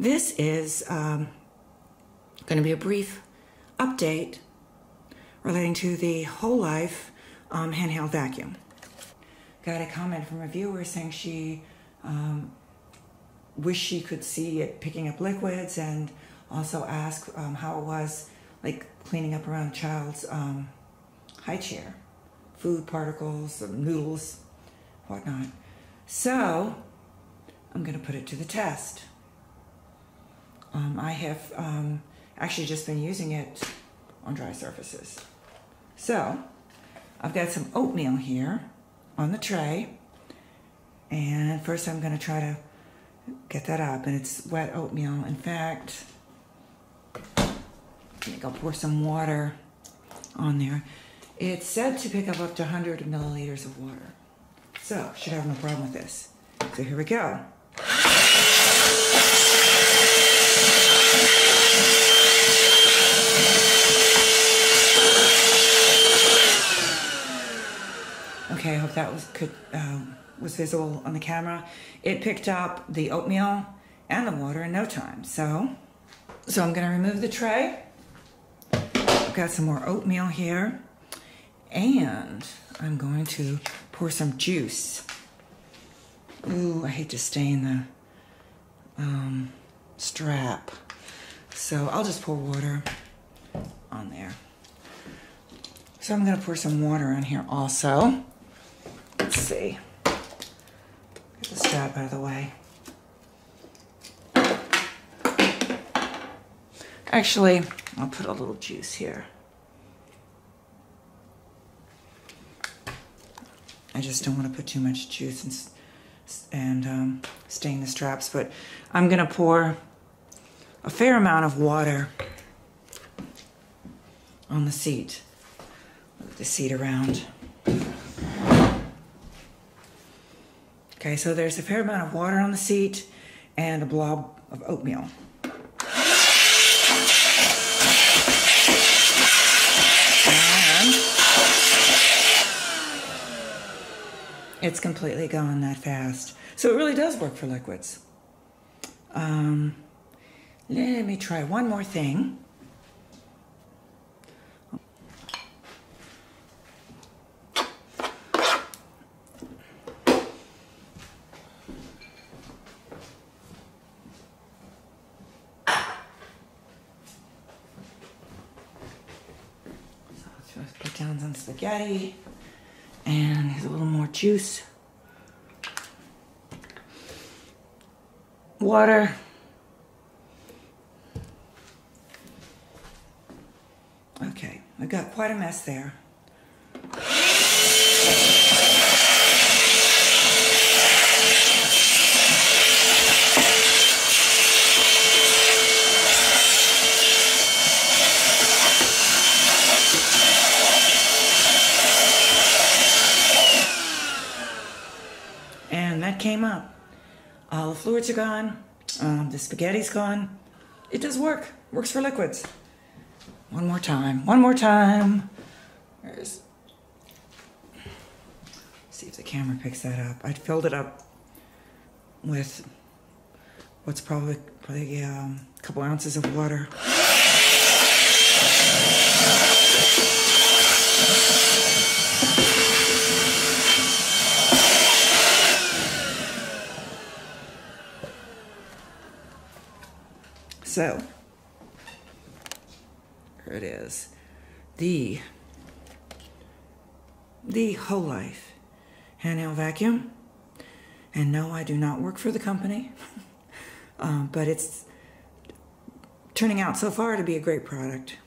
This is going to be a brief update relating to the HoLife handheld vacuum. Got a comment from a viewer saying she wished she could see it picking up liquids, and also asked how it was like cleaning up around a child's high chair, food particles, noodles, whatnot. So I'm going to put it to the test. I have actually just been using it on dry surfaces. So I've got some oatmeal here on the tray, and first I'm going to try to get that up, and it's wet oatmeal. In fact, I think I'll pour some water on there. It's said to pick up to 100 milliliters of water, so should have no problem with this. So here we go. Okay, I hope that was visible on the camera. It picked up the oatmeal and the water in no time. So I'm going to remove the tray. I've got some more oatmeal here, and I'm going to pour some juice. Ooh, I hate to stain the strap, so I'll just pour water on there. So I'm going to pour some water on here also. Let's see. Get the strap out of the way. Actually, I'll put a little juice here. I just don't want to put too much juice and stain the straps, but I'm going to pour a fair amount of water on the seat. Move the seat around. Okay, so there's a fair amount of water on the seat and a blob of oatmeal. And it's completely gone that fast. So it really does work for liquids. Let me try one more thing. Let's put down some spaghetti, and here's a little more juice. Water. Okay, I've got quite a mess there. And that came up. All the fluids are gone. The spaghetti's gone. It does work. Works for liquids. One more time. One more time. See if the camera picks that up. I filled it up with what's probably a couple ounces of water. So, here it is, the HoLife handheld vacuum. And no, I do not work for the company, but it's turning out so far to be a great product.